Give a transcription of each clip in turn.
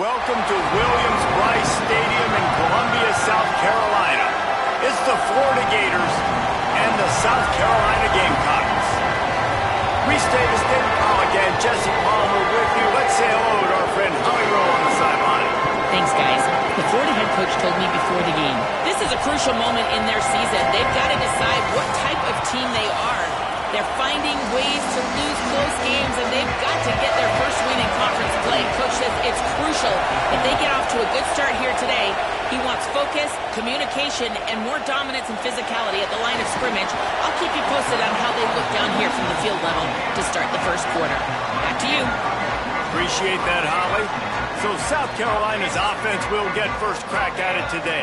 Welcome to Williams-Brice Stadium in Columbia, South Carolina. It's the Florida Gators and the South Carolina Gamecocks. Reese Davis, David Pollack, and Jesse Palmer with you. Let's say hello to our friend Holly Rowe on the sideline. Thanks, guys. The Florida head coach told me before the game, this is a crucial moment in their season. They've got to decide what type of team they are. They're finding ways to lose close games, and they've got to get their first win in conference play. Coach says it's crucial. If they get off to a good start here today, he wants focus, communication, and more dominance and physicality at the line of scrimmage. I'll keep you posted on how they look down here from the field level to start the first quarter. Back to you. Appreciate that, Holly. So South Carolina's offense will get first crack at it today.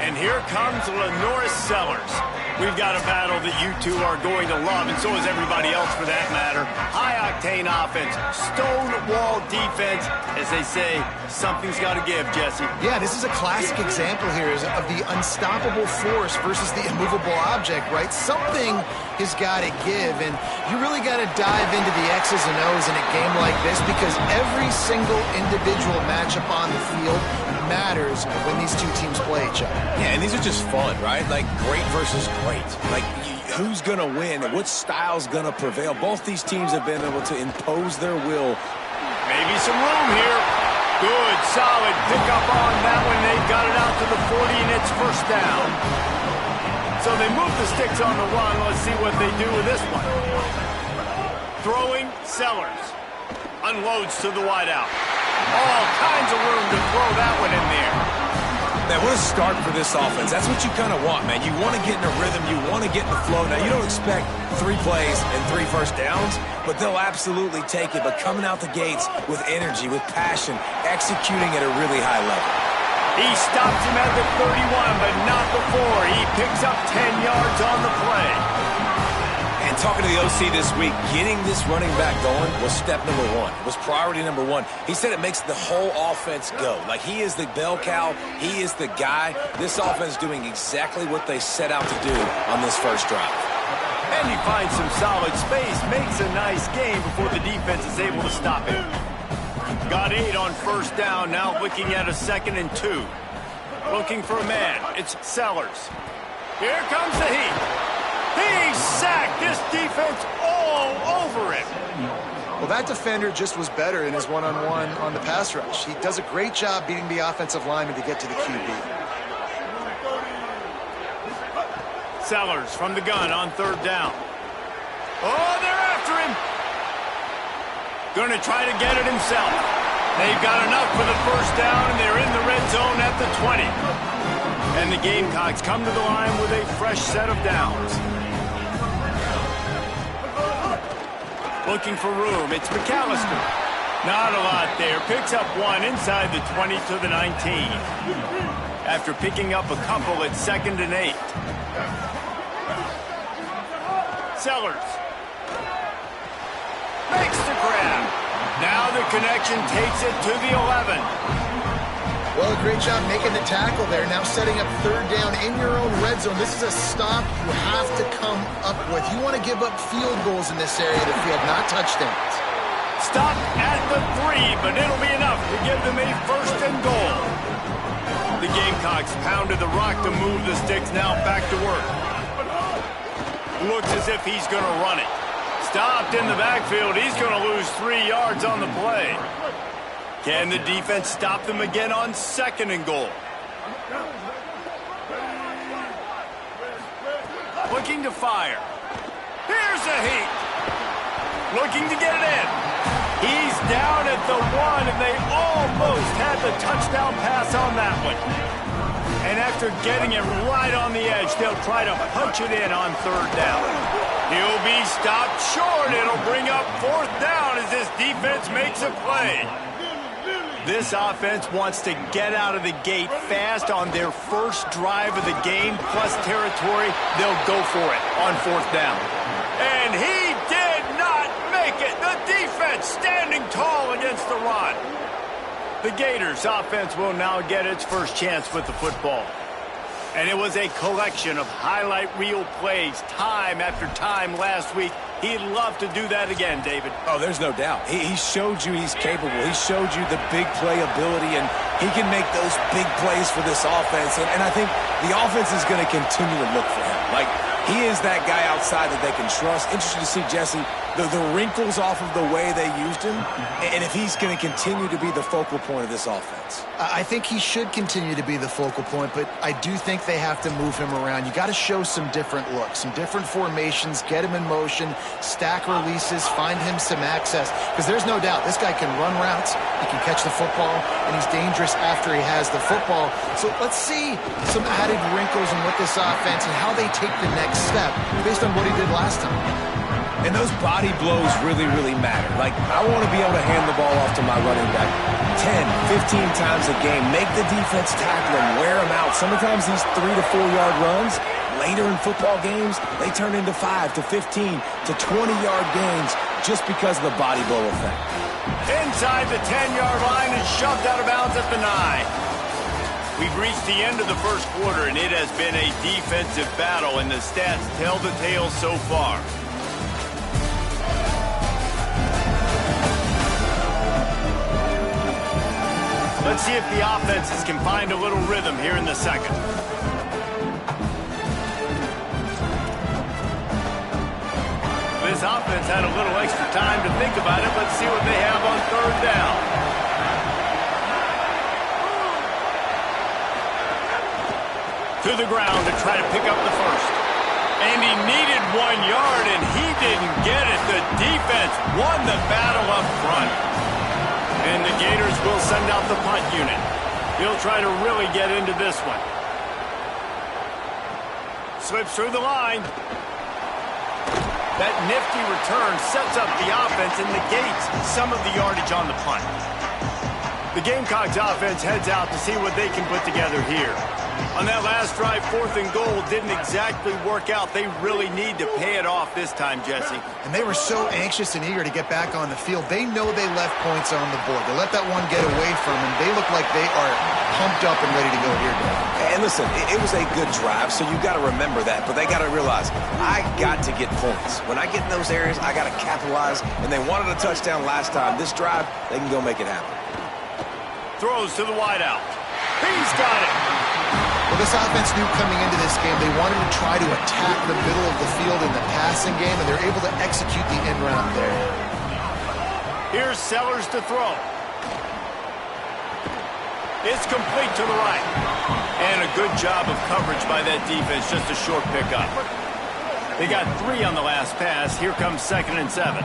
And here comes Lenoris Sellers. We've got a battle that you two are going to love, and so is everybody else for that matter. High-octane offense, stone-wall defense. As they say, something's got to give, Jesse. Yeah, this is a classic example here of the unstoppable force versus the immovable object, right? Something has got to give, and you really got to dive into the X's and O's in a game like this because every single individual matchup on the field matters when these two teams play each other. Yeah, and these are just fun, right? Like great versus great. Like who's going to win and what style's going to prevail. Both these teams have been able to impose their will. Maybe some room here. Good, solid pickup on that one. They've got it out to the 40, and it's first down. So they move the sticks on the run. Let's see what they do with this one. Throwing, Sellers. Unloads to the wideout. All kinds of room to throw that one in there. Man, what a start for this offense. That's what you kind of want, man. You want to get in a rhythm. You want to get in the flow. Now, you don't expect 3 plays and 3 first downs, but they'll absolutely take it. But coming out the gates with energy, with passion, executing at a really high level. He stops him at the 31, but not before. He picks up 10 yards on the play. And talking to the OC this week, getting this running back going was step number 1. It was priority number 1. He said it makes the whole offense go. Like he is the bell cow. He is the guy. This offense doing exactly what they set out to do on this first drive. And he finds some solid space, makes a nice game before the defense is able to stop him. Got 8 on first down, now looking at a 2nd and 2. Looking for a man, it's Sellers. Here comes the heat. He sacked this defense all over him. Well, that defender just was better in his one-on-one on the pass rush. He does a great job beating the offensive lineman to get to the QB. Sellers from the gun on 3rd down. Oh, they're after him. Going to try to get it himself. They've got enough for the first down, and they're in the red zone at the 20. And the Gamecocks come to the line with a fresh set of downs. Looking for room, it's McAllister. Not a lot there. Picks up 1 inside the 20 to the 19. After picking up a couple at 2nd and 8. Sellers. Makes the grab. Now the connection takes it to the 11. Well, a great job making the tackle there. Now setting up 3rd down in your own red zone. This is a stop you have to come up with. You want to give up field goals in this area of the field, not touchdowns. Stop at the 3, but it'll be enough to give them a 1st and goal. The Gamecocks pounded the rock to move the sticks. Now back to work. Looks as if he's going to run it. Stopped in the backfield. He's going to lose 3 yards on the play. Can the defense stop them again on 2nd and goal? Looking to fire. Here's a heat. Looking to get it in. He's down at the 1, and they almost had the touchdown pass on that one. And after getting it right on the edge, they'll try to punch it in on 3rd down. He'll be stopped short. It'll bring up 4th down as this defense makes a play. This offense wants to get out of the gate fast on their first drive of the game, plus territory. They'll go for it on 4th down. And he did not make it. The defense standing tall against the run. The Gators offense will now get its first chance with the football. And it was a collection of highlight reel plays time after time last week. He'd love to do that again, David. Oh, there's no doubt. He showed you he's capable. He showed you the big play ability, and he can make those big plays for this offense. And I think the offense is going to continue to look for him. Like, he is that guy outside that they can trust. Interesting to see, Jesse, the wrinkles off of the way they used him, and if he's going to continue to be the focal point of this offense. I think he should continue to be the focal point, but I do think they have to move him around. You got to show some different looks, some different formations, get him in motion, stack releases, find him some access, because there's no doubt this guy can run routes, he can catch the football, and he's dangerous after he has the football. So let's see some added wrinkles in what this offense and how they take the next step based on what he did last time. And those body blows really, really matter. Like, I want to be able to hand the ball off to my running back 10, 15 times a game. Make the defense tackle him, wear him out. Sometimes these 3 to 4 yard runs, later in football games, they turn into 5 to 15 to 20-yard gains just because of the body blow effect. Inside the 10-yard line and shoved out of bounds at the 9. We've reached the end of the first quarter, and it has been a defensive battle, and the stats tell the tale so far. Let's see if the offenses can find a little rhythm here in the second. This offense had a little extra time to think about it. Let's see what they have on 3rd down. To the ground to try to pick up the first. And he needed 1 yard, and he didn't get it. The defense won the battle up front. And the Gators will send out the punt unit. He'll try to really get into this one. Slips through the line. That nifty return sets up the offense and negates some of the yardage on the punt. The Gamecocks offense heads out to see what they can put together here. On that last drive, 4th and goal didn't exactly work out. They really need to pay it off this time, Jesse. And they were so anxious and eager to get back on the field. They know they left points on the board. They let that one get away from them. They look like they are pumped up and ready to go here, Dave. And listen, it was a good drive, so you got to remember that. But they got to realize, I got to get points. When I get in those areas, I got to capitalize. And they wanted a touchdown last time. This drive, they can go make it happen. Throws to the wideout. He's got it. Well, this offense knew coming into this game they wanted to try to attack the middle of the field in the passing game, and they're able to execute the end route there. Here's Sellers to throw. It's complete to the right. And a good job of coverage by that defense, just a short pickup. They got 3 on the last pass. Here comes 2nd and 7.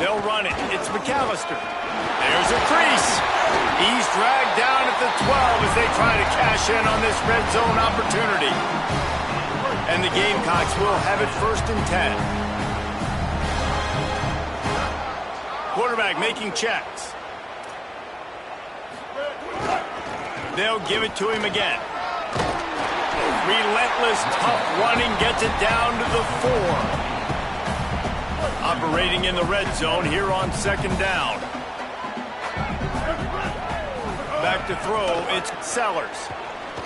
They'll run it. It's McAllister. There's a crease. He's dragged down at the 12 as they try to cash in on this red zone opportunity. And the Gamecocks will have it 1st and 10. Quarterback making checks. They'll give it to him again. Relentless, tough running gets it down to the 4. Operating in the red zone here on 2nd down. Back to throw, it's Sellers.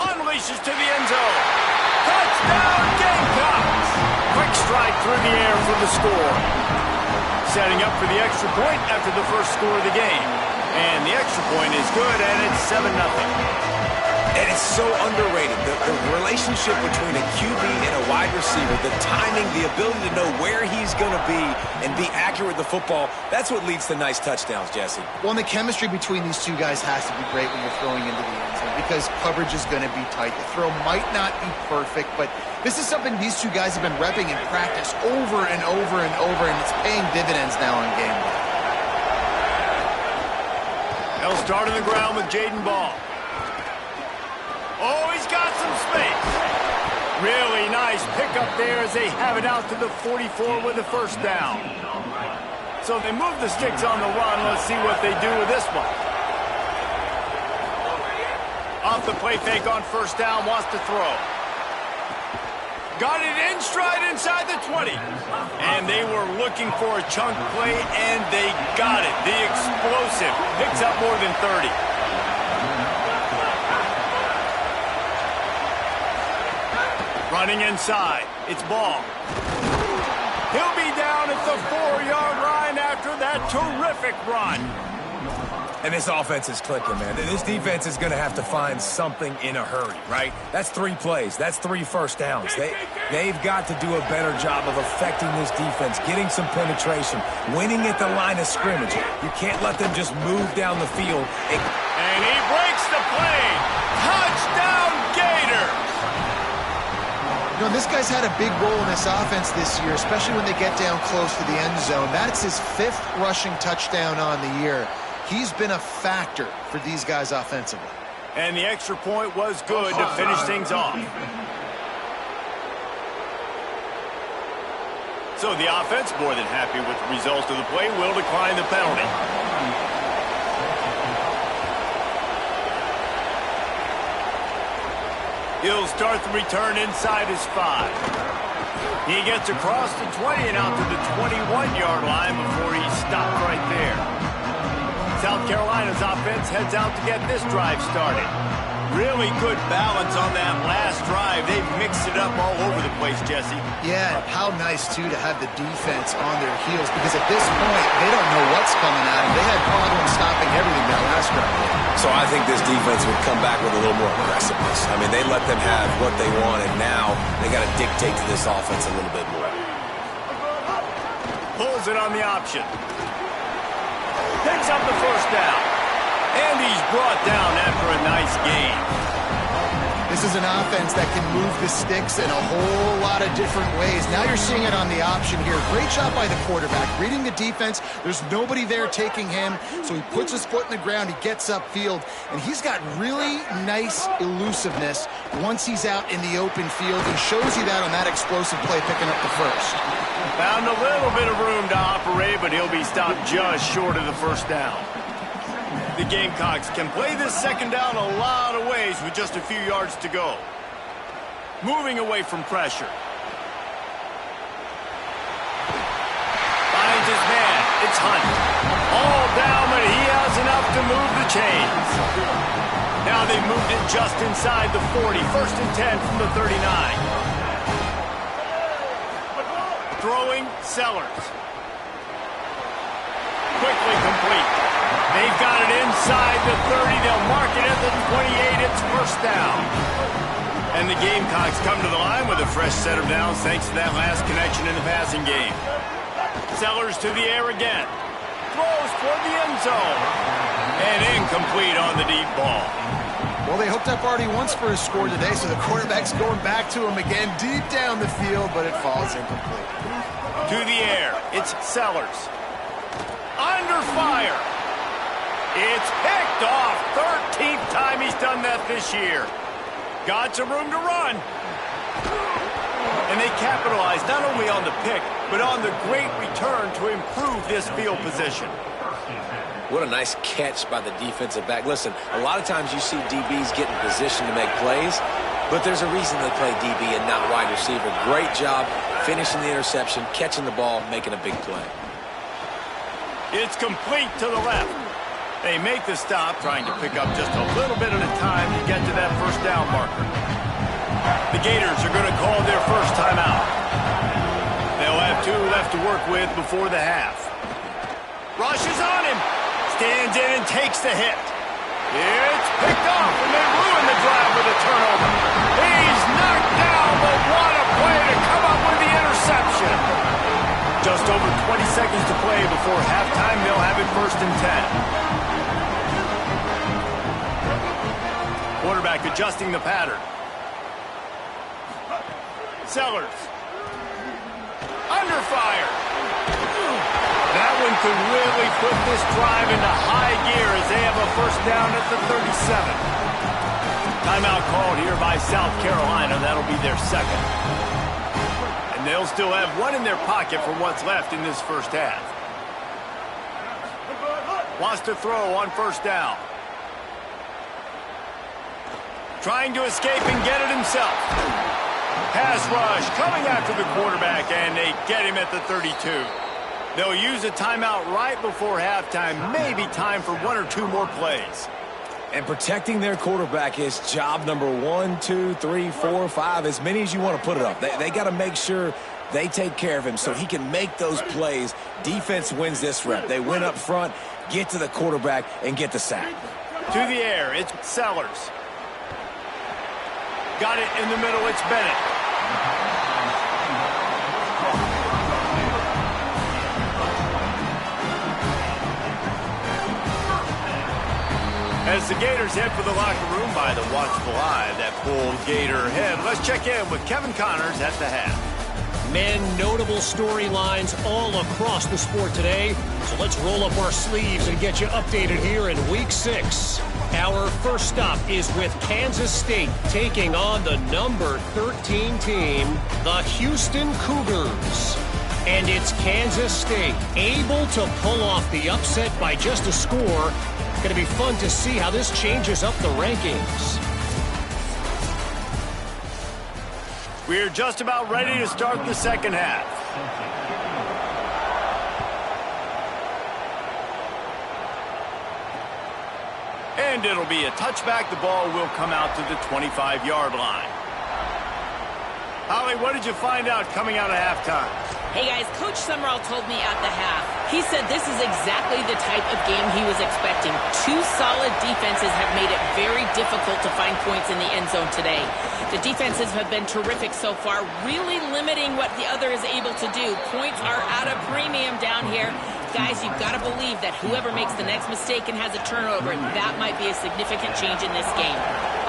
Unleashes to the end zone. Touchdown, Gamecocks! Quick strike through the air for the score. Setting up for the extra point after the first score of the game. And the extra point is good, and it's 7-0. And it's so underrated. The relationship between a QB and a wide receiver, the timing, the ability to know where he's going to be and be accurate with the football, that's what leads to nice touchdowns, Jesse. Well, and the chemistry between these two guys has to be great when you're throwing into the end zone because coverage is going to be tight. The throw might not be perfect, but this is something these two guys have been repping in practice over and over and over, and it's paying dividends now in game one. They'll start on the ground with Jaden Ball. Oh, he's got some space. Really nice pickup there as they have it out to the 44 with the first down. So they move the sticks on the run. Let's see what they do with this one. Off the play fake on first down, wants to throw. Got it in stride inside the 20. And they were looking for a chunk play, and they got it. The explosive picks up more than 30. Running inside. It's Ball. He'll be down at the 4-yard line after that terrific run. And this offense is clicking, man. This defense is going to have to find something in a hurry, right? That's 3 plays. That's 3 first downs. They've got to do a better job of affecting this defense, getting some penetration, winning at the line of scrimmage. You can't let them just move down the field. And he breaks the play. Touchdown, Gators! You know, this guy's had a big role in this offense this year, especially when they get down close to the end zone. That's his 5th rushing touchdown on the year. He's been a factor for these guys offensively. And the extra point was good to finish things off. So the offense, more than happy with the result of the play, will decline the penalty. He'll start the return inside his 5. He gets across the 20 and out to the 21-yard line before he's stopped right there. South Carolina's offense heads out to get this drive started. Really good balance on that last drive. They've mixed it up all over the place, Jesse. Yeah, how nice, too, to have the defense on their heels, because at this point, they don't know what's coming at them. They had problems stopping everything that last drive. So I think this defense would come back with a little more aggressiveness. I mean, they let them have what they want, and now they got to dictate to this offense a little bit more. Pulls it on the option. Picks up the first down. And he's brought down after a nice gain. This is an offense that can move the sticks in a whole lot of different ways. Now you're seeing it on the option here. Great job by the quarterback. Reading the defense, there's nobody there taking him, so he puts his foot in the ground, he gets upfield, and he's got really nice elusiveness once he's out in the open field. He shows you that on that explosive play, picking up the first. Found a little bit of room to operate, but he'll be stopped just short of the first down. The Gamecocks can play this second down a lot of ways with just a few yards to go. Moving away from pressure. Finds his man. It's Hunt. All down, but he has enough to move the chains. Now they've moved it just inside the 40. 1st and 10 from the 39. Throwing, Sellers. Quickly complete. They've got it inside the 30. They'll mark it at the 28. It's first down. And the Gamecocks come to the line with a fresh set of downs thanks to that last connection in the passing game. Sellers to the air again. Throws toward the end zone. And incomplete on the deep ball. Well, they hooked up already once for a score today, so the quarterback's going back to him again deep down the field, but it falls incomplete. To the air. It's Sellers. Under fire. It's picked off. 13th time he's done that this year. Got some room to run. And they capitalize not only on the pick, but on the great return to improve this field position. What a nice catch by the defensive back. Listen, a lot of times you see DBs get in position to make plays, but there's a reason they play DB and not wide receiver. Great job finishing the interception, catching the ball, making a big play. It's complete to the left. They make the stop, trying to pick up just a little bit at a time to get to that first down marker. The Gators are going to call their first timeout. They'll have 2 left to work with before the half. Rushes on him. Stands in and takes the hit. It's picked off, and they ruin the drive with a turnover. He's knocked down, but what a play to come up with the interception. Just over 20 seconds to play before halftime. They'll have it 1st and 10. Quarterback adjusting the pattern. Sellers. Under fire. That one could really put this drive into high gear as they have a first down at the 37. Timeout called here by South Carolina. That'll be their second. And they'll still have one in their pocket for what's left in this first half. Wants to throw on first down. Trying to escape and get it himself. Pass rush coming after the quarterback, and they get him at the 32. They'll use a timeout right before halftime. Maybe time for one or two more plays. And protecting their quarterback is job number 1, 2, 3, 4, 5, as many as you want to put it up. They got to make sure they take care of him so he can make those plays. Defense wins this rep. They win up front, get to the quarterback, and get the sack. To the air, it's Sellers. Got it in the middle, it's Bennett. As the Gators head for the locker room by the watchful eye, that full Gator head. Let's check in with Kevin Connors at the half. Men, notable storylines all across the sport today. So let's roll up our sleeves and get you updated here in Week 6. Our first stop is with Kansas State taking on the number 13 team, the Houston Cougars. And it's Kansas State able to pull off the upset by just a score. Going to be fun to see how this changes up the rankings. We're just about ready to start the second half. And it'll be a touchback. The ball will come out to the 25-yard line. Holly, what did you find out coming out of halftime? Hey, guys, Coach Summerall told me at the half, he said this is exactly the type of game he was expecting. Two solid defenses have made it very difficult to find points in the end zone today. The defenses have been terrific so far, really limiting what the other is able to do. Points are at a premium down here. Guys, you've got to believe that whoever makes the next mistake and has a turnover, that might be a significant change in this game.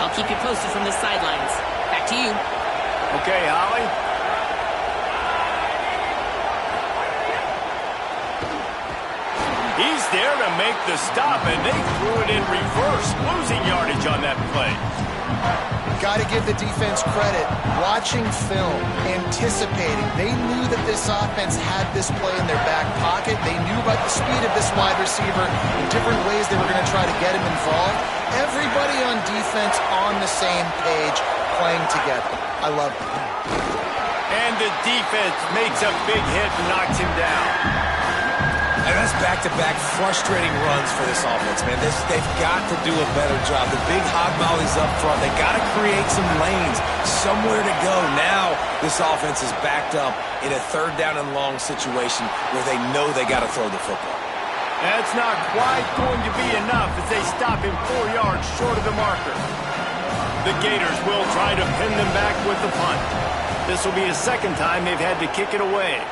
I'll keep you posted from the sidelines. Back to you. Okay, Holly. He's there to make the stop, and they threw it in reverse, losing yardage on that play. Got to give the defense credit. Watching film, anticipating. They knew that this offense had this play in their back pocket. They knew about the speed of this wide receiver in different ways they were going to try to get him involved. Everybody on defense on the same page, playing together. I love it. And the defense makes a big hit and knocks him down. And that's back-to-back frustrating runs for this offense, man. They've got to do a better job. The big hog mollies up front. They got to create some lanes, somewhere to go. Now this offense is backed up in a third down and long situation where they know they got to throw the football. That's not quite going to be enough as they stop him 4 yards short of the marker. The Gators will try to pin them back with the punt. This will be the second time they've had to kick it away.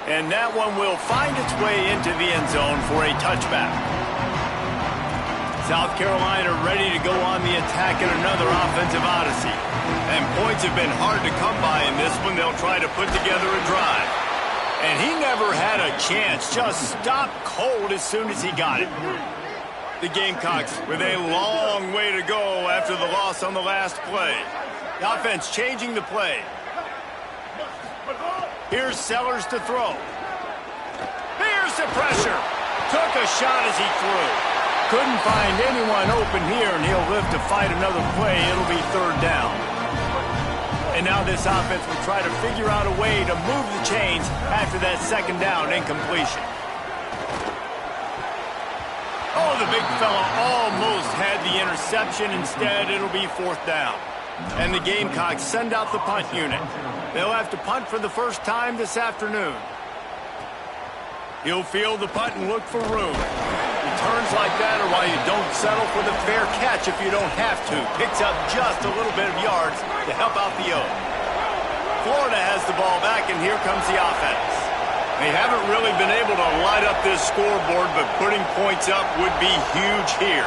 And that one will find its way into the end zone for a touchback. South Carolina ready to go on the attack in another offensive odyssey. And points have been hard to come by in this one. They'll try to put together a drive. And he never had a chance. Just stopped cold as soon as he got it. The Gamecocks with a long way to go after the loss on the last play. The offense changing the play. Here's Sellers to throw. Here's the pressure. Took a shot as he threw. Couldn't find anyone open here, and he'll live to fight another play. It'll be third down. And now this offense will try to figure out a way to move the chains after that second down incompletion. Oh, the big fella almost had the interception. Instead, it'll be fourth down. And the Gamecocks send out the punt unit. They'll have to punt for the first time this afternoon. He'll field the punt and look for room. Returns like that are why you don't settle for the fair catch if you don't have to. Picks up just a little bit of yards to help out the O. Florida has the ball back, and here comes the offense. They haven't really been able to light up this scoreboard, but putting points up would be huge here.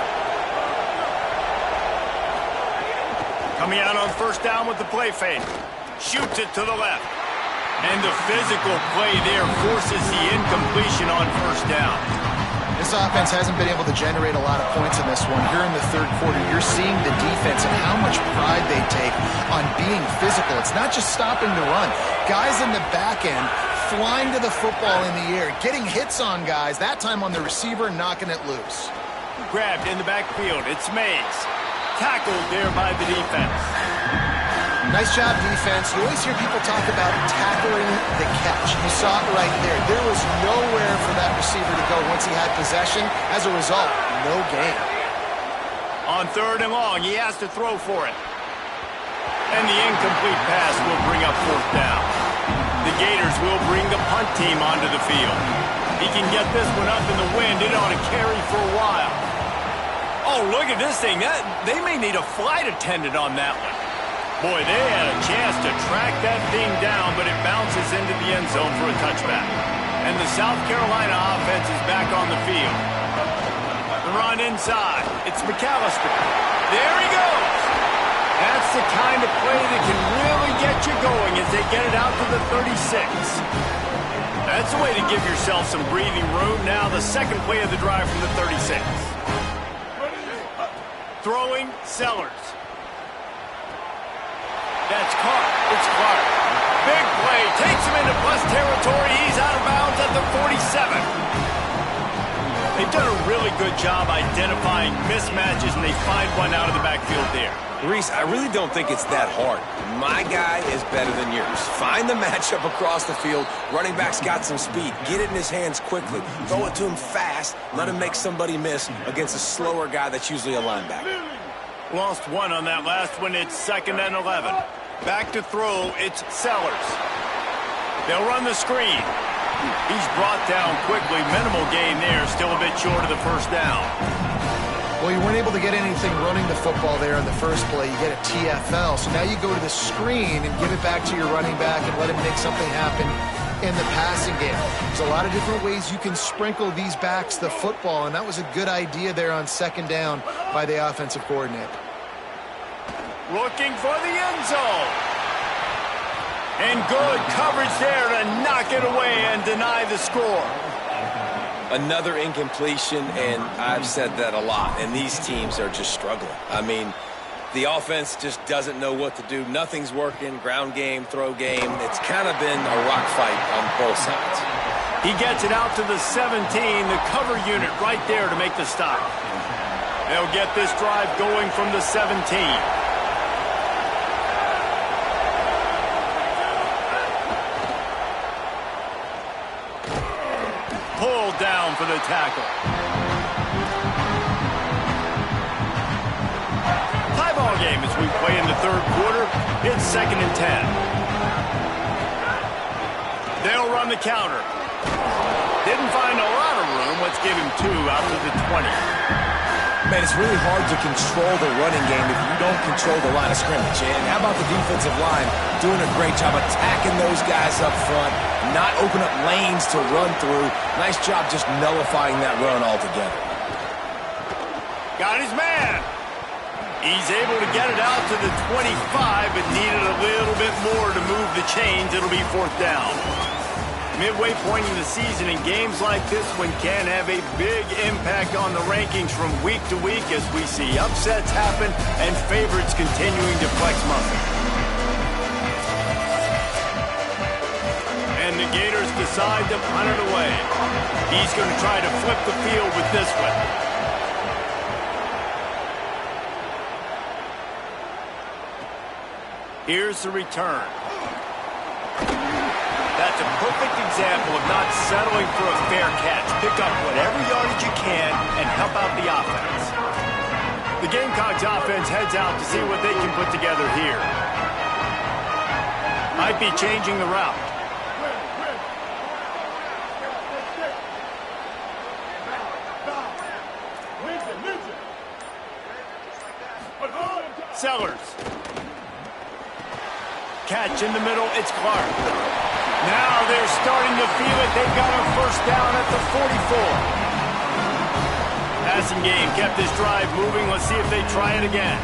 Coming out on first down with the play fake. Shoots it to the left. And the physical play there forces the incompletion on first down. This offense hasn't been able to generate a lot of points in this one. Here in the third quarter, you're seeing the defense and how much pride they take on being physical. It's not just stopping the run. Guys in the back end flying to the football in the air, getting hits on guys, that time on the receiver, knocking it loose. Grabbed in the backfield. It's Mays. Tackled there by the defense. Nice job, defense. You always hear people talk about tackling the catch. You saw it right there. There was nowhere for that receiver to go once he had possession. As a result, no gain. On 3rd and long, he has to throw for it. And the incomplete pass will bring up 4th down. The Gators will bring the punt team onto the field. He can get this one up in the wind. It ought to carry for a while. Oh, look at this thing. They may need a flight attendant on that one. Boy, they had a chance to track that thing down, but it bounces into the end zone for a touchback. And the South Carolina offense is back on the field. The run inside. It's McAllister. There he goes. That's the kind of play that can really get you going as they get it out to the 36. That's a way to give yourself some breathing room. Now the second play of the drive from the 36. Throwing, Sellers. That's Clark. It's Clark. Big play. Takes him into plus territory. He's out of bounds at the 47. They've done a really good job identifying mismatches, and they find one out of the backfield there. Reese, I really don't think it's that hard. My guy is better than yours. Find the matchup across the field. Running back's got some speed. Get it in his hands quickly. Throw it to him fast. Let him make somebody miss against a slower guy that's usually a linebacker. Lost one on that last one. It's 2nd and 11. Back to throw. It's Sellers. They'll run the screen. He's brought down quickly. Minimal gain there. Still a bit short of the 1st down. Well, you weren't able to get anything running the football there in the first play. You get a TFL. So now you go to the screen and give it back to your running back and let him make something happen in the passing game. There's a lot of different ways you can sprinkle these backs the football, and that was a good idea there on 2nd down by the offensive coordinator. Looking for the end zone. And good coverage there to knock it away and deny the score. Another incompletion, and I've said that a lot, and these teams are just struggling. I mean, the offense just doesn't know what to do. Nothing's working. Ground game, throw game. It's kind of been a rock fight on both sides. He gets it out to the 17, the cover unit right there to make the stop. They'll get this drive going from the 17. Pulled down for the tackle. Tie ball game as we play in the 3rd quarter. It's 2nd and 10. They'll run the counter. Didn't find a lot of room. Let's give him 2 out to the 20. Man, it's really hard to control the running game if you don't control the line of scrimmage. And how about the defensive line doing a great job attacking those guys up front, not open up lanes to run through. Nice job just nullifying that run altogether. Got his man. He's able to get it out to the 25, but needed a little bit more to move the chains. It'll be 4th down. Midway point in the season, and games like this one can have a big impact on the rankings from week to week as we see upsets happen and favorites continuing to flex muscle. And the Gators decide to punt it away. He's going to try to flip the field with this one. Here's the return. That's a perfect example of not settling for a fair catch. Pick up whatever yardage you can and help out the offense. The Gamecocks offense heads out to see what they can put together here. Might be changing the route. Sellers. Catch in the middle. It's Clark. Now they're starting to feel it. They've got a 1st down at the 44. Passing game kept this drive moving. Let's see if they try it again.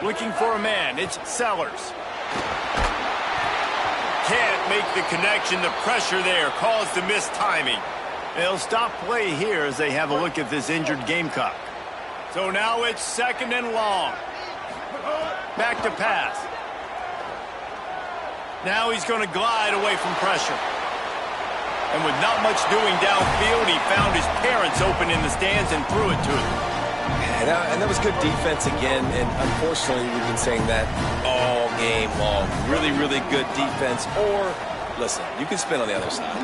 Looking for a man. It's Sellers. can't make the connection. The pressure there caused the missed timing. They'll stop play here as they have a look at this injured Gamecock. So now it's 2nd and long. Back to pass. Now he's going to glide away from pressure. And with not much doing downfield, he found his parents open in the stands and threw it to him. And that was good defense again, and unfortunately we've been saying that all game long. Really, really good defense. Or, listen, you can spin on the other side.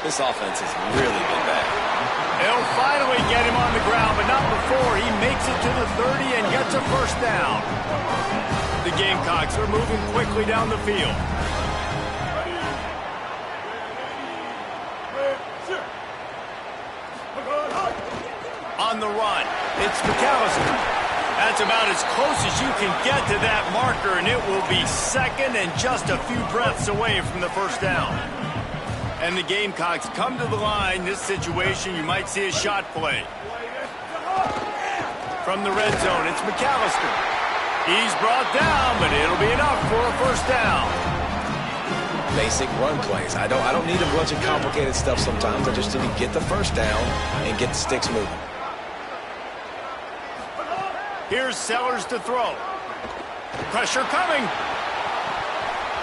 This offense has really been bad. They'll finally get him on the ground, but not before he makes it to the 30 and gets a first down. The Gamecocks are moving quickly down the field. On the run, it's McAllister. That's about as close as you can get to that marker, and it will be 2nd and just a few breaths away from the first down. And the Gamecocks come to the line. This situation, you might see a shot play. From the red zone, it's McAllister. He's brought down, but it'll be enough for a first down. Basic run plays. I don't need a bunch of complicated stuff sometimes. I just need to get the first down and get the sticks moving. Here's Sellers to throw. Pressure coming.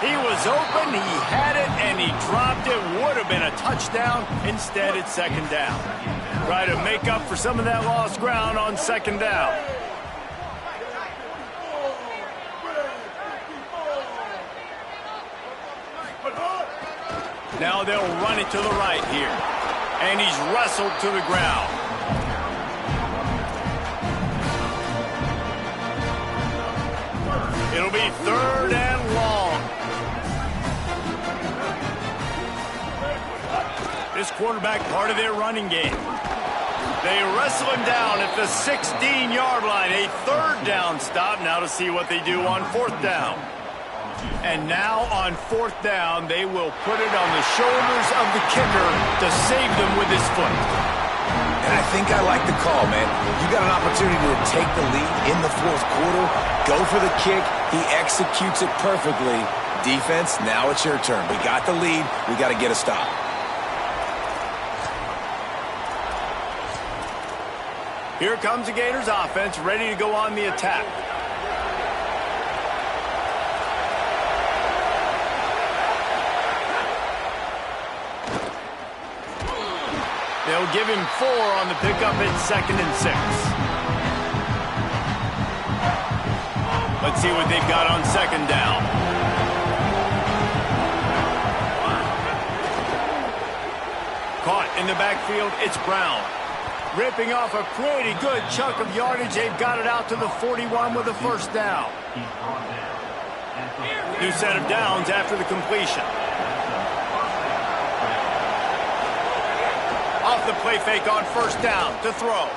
He was open, he had it, and he dropped it. Would have been a touchdown. Instead, it's 2nd down. Try to make up for some of that lost ground on 2nd down. Now they'll run it to the right here. And he's wrestled to the ground. It'll be 3rd and long. This quarterback part of their running game. They wrestle him down at the 16-yard line. A 3rd down stop. Now to see what they do on 4th down. And now on 4th down, they will put it on the shoulders of the kicker to save them with his foot. And I think I like the call, man. You got an opportunity to take the lead in the 4th quarter. Go for the kick. He executes it perfectly. Defense, now it's your turn. We got the lead. We got to get a stop. Here comes the Gators offense, ready to go on the attack. They'll give him 4 on the pickup at 2nd and 6. Let's see what they've got on 2nd down. Caught in the backfield, it's Brown. Ripping off a pretty good chunk of yardage. They've got it out to the 41 with a first down. New set of downs after the completion. Off the play fake on first down to throw.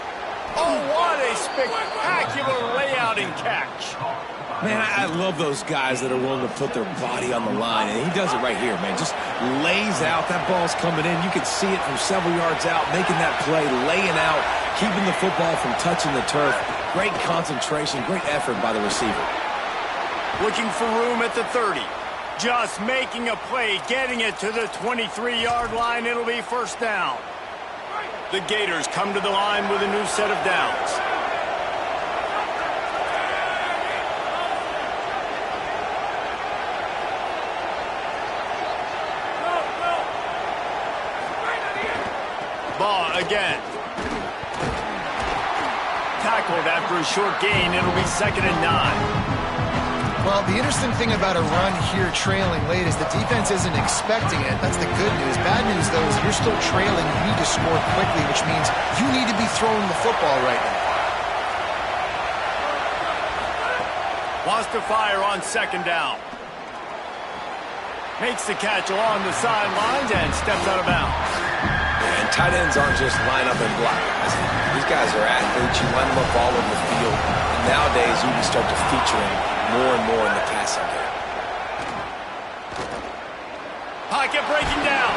Oh, what a spectacular layout and catch. Man, I love those guys that are willing to put their body on the line, and he does it right here, man. Just lays out. That ball's coming in. You can see it from several yards out, making that play, laying out, keeping the football from touching the turf. Great concentration, great effort by the receiver. Looking for room at the 30. Just making a play, getting it to the 23-yard line. It'll be first down. The Gators come to the line with a new set of downs. Ball again. Tackled after a short gain. It'll be 2nd and 9. Well, the interesting thing about a run here trailing late is the defense isn't expecting it. That's the good news. Bad news, though, is you're still trailing. You need to score quickly, which means you need to be throwing the football right now. Wants to fire on 2nd down. Makes the catch along the sidelines and steps out of bounds. And tight ends aren't just line up and block guys. These guys are athletes. You line them up all over the field. And nowadays, you can start to feature them more and more in the passing game. Pocket breaking down.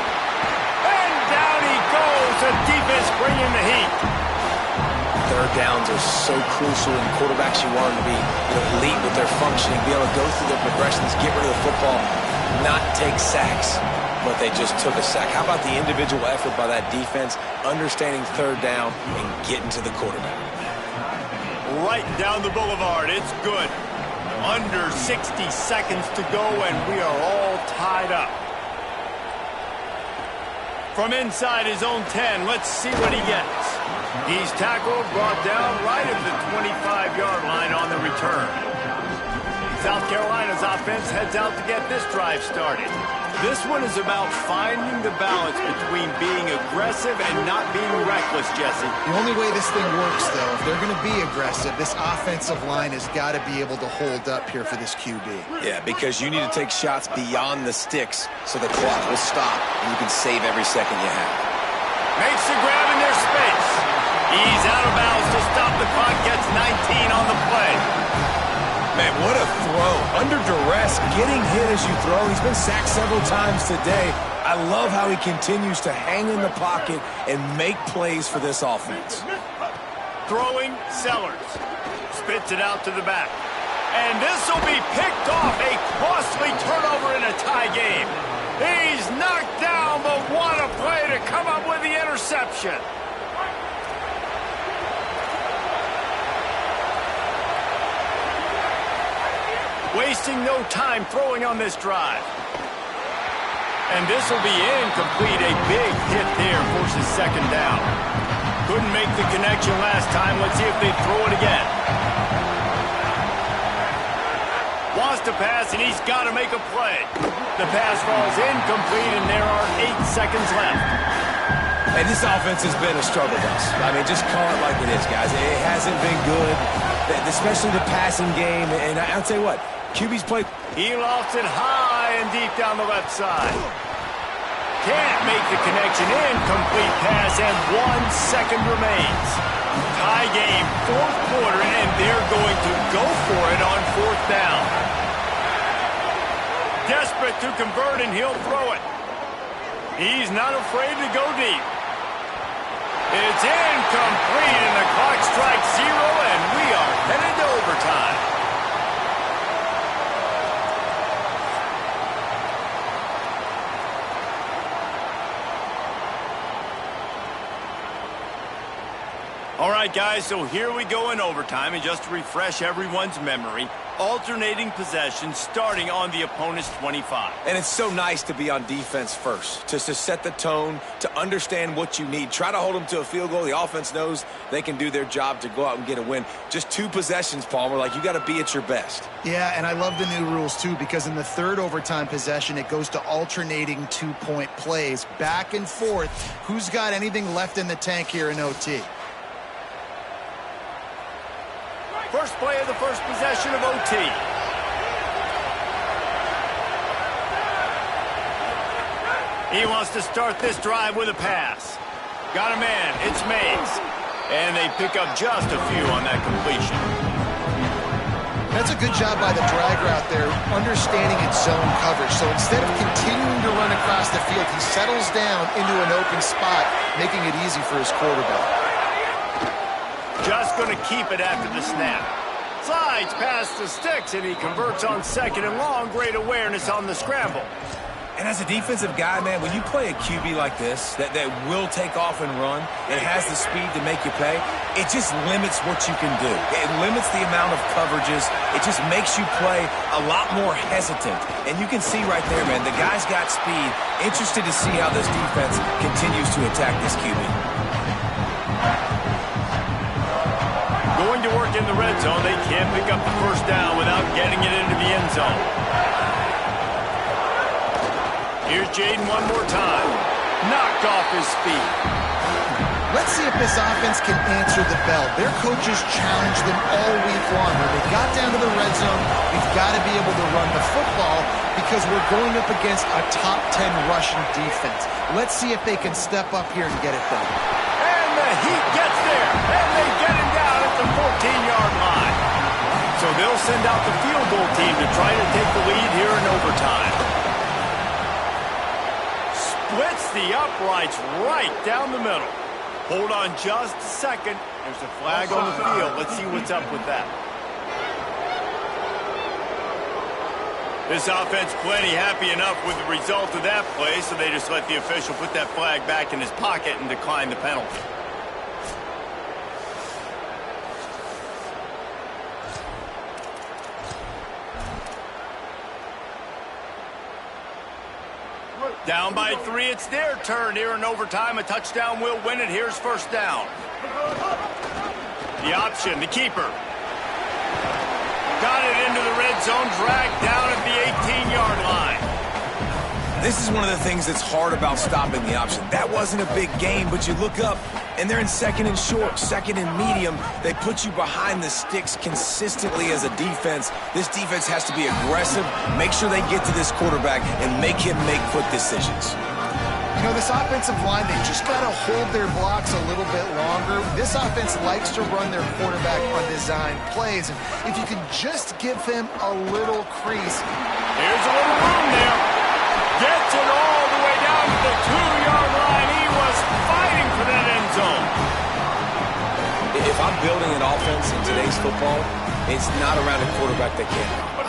And down he goes. The defense bringing the heat. 3rd downs are so crucial, and quarterbacks, you want them to be elite with their functioning, be able to go through their progressions, get rid of the football. not take sacks, but they just took a sack. How about the individual effort by that defense, understanding third down and getting to the quarterback? Right down the boulevard. It's good. Under 60 seconds to go, and we are all tied up. From inside his own 10, let's see what he gets. He's tackled, brought down right at the 25-yard line on the return. South Carolina's offense heads out to get this drive started. This one is about finding the balance between being aggressive and not being reckless, Jesse. The only way this thing works, though, if they're going to be aggressive, this offensive line has got to be able to hold up here for this QB. Yeah, because you need to take shots beyond the sticks so the clock will stop and you can save every second you have. Makes the grab in their space. He's out of bounds to stop the clock, gets 19 on the play. Man, what a throw. Under duress, getting hit as you throw. He's been sacked several times today. I love how he continues to hang in the pocket and make plays for this offense. Throwing, Sellers. Spits it out to the back. And this will be picked off. A costly turnover in a tie game. He's knocked down, but what a play to come up with the interception. Wasting no time throwing on this drive. And this will be incomplete. A big hit there, forces second down. Couldn't make the connection last time. Let's see if they throw it again. Wants to pass, and he's got to make a play. The pass falls incomplete, and there are 8 seconds left. And this offense has been a struggle bus. I mean, just call it like it is, guys. It hasn't been good, especially the passing game. And I'll tell you what, QB's played. He lost it high and deep down the left side. Can't make the connection. Incomplete pass, and 1 second remains. Tie game, fourth quarter, and they're going to go for it on fourth down. Desperate to convert, and he'll throw it. He's not afraid to go deep. It's incomplete, and the clock strikes 0, and we are headed to overtime. All right, guys, so here we go in overtime, and just to refresh everyone's memory, alternating possession starting on the opponent's 25. And it's so nice to be on defense first, to set the tone, to understand what you need. Try to hold them to a field goal. The offense knows they can do their job to go out and get a win. Just 2 possessions, Palmer, like you got to be at your best. Yeah, and I love the new rules, too, because in the third overtime possession, it goes to alternating 2-point plays, back and forth. Who's got anything left in the tank here in OT? First play of the first possession of OT. He wants to start this drive with a pass. Got a man. It's Mays. And they pick up just a few on that completion. That's a good job by the drag route there, understanding its zone coverage. So instead of continuing to run across the field, he settles down into an open spot, making it easy for his quarterback. Just going to keep it after the snap. Slides past the sticks, and he converts on second and long. Great awareness on the scramble. And as a defensive guy, man, when you play a QB like this that will take off and run and has the speed to make you pay, it just limits what you can do. It limits the amount of coverages. It just makes you play a lot more hesitant. And you can see right there, man, the guy's got speed. Interested to see how this defense continues to attack this QB. Going to work in the red zone. They can't pick up the first down without getting it into the end zone. Here's Jaden one more time. Knocked off his feet. Let's see if this offense can answer the bell. Their coaches challenged them all week long. When they got down to the red zone, we've got to be able to run the football because we're going up against a top 10 rushing defense. Let's see if they can step up here and get it done. And the heat gets there, and they get him down at the 14-yard line. So they'll send out the field goal team to try to take the lead here in overtime. Splits the uprights right down the middle. Hold on just a second. There's a flag on the field. Let's see what's up with that. This offense plenty happy enough with the result of that play, so they just let the official put that flag back in his pocket and decline the penalty. Down by 3, it's their turn here in overtime. A touchdown will win it. Here's first down. The option, the keeper. Got it into the red zone, dragged down at the 18-yard line. This is one of the things that's hard about stopping the option. That wasn't a big gain, but you look up, and they're in second and short, second and medium. They put you behind the sticks consistently as a defense. This defense has to be aggressive, make sure they get to this quarterback, and make him make quick decisions. You know, this offensive line, they just got to hold their blocks a little bit longer. This offense likes to run their quarterback on design plays. And if you can just give them a little crease. Here's a little room there. Gets it all the way down to the 2-yard line. He was fighting for that end zone. If I'm building an offense in today's football, it's not around a quarterback that can.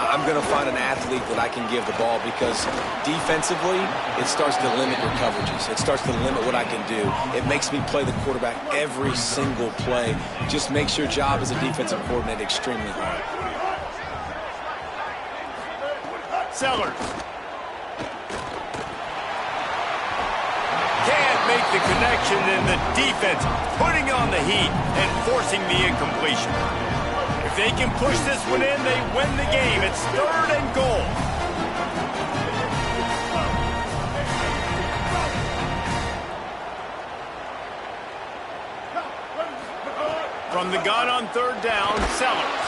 I'm going to find an athlete that I can give the ball because defensively, it starts to limit your coverages. It starts to limit what I can do. It makes me play the quarterback every single play. Just makes your job as a defensive coordinator extremely hard. Sellers. Can't make the connection, and the defense putting on the heat and forcing the incompletion. If they can push this one in, they win the game. It's 3rd and goal. From the gun on 3rd down, Sellers.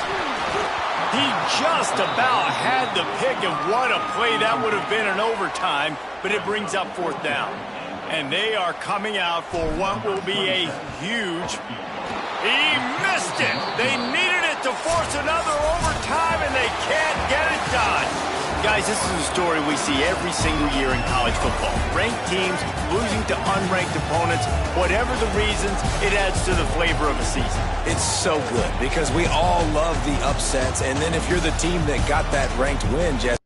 He just about had the pick, and what a play that would have been in overtime, but it brings up 4th down. And they are coming out for what will be a huge... He missed it. They needed it to force another overtime, and they can't get it done. Guys, this is a story we see every single year in college football. Ranked teams losing to unranked opponents. Whatever the reasons, it adds to the flavor of a season. It's so good because we all love the upsets, and then if you're the team that got that ranked win, Jesse,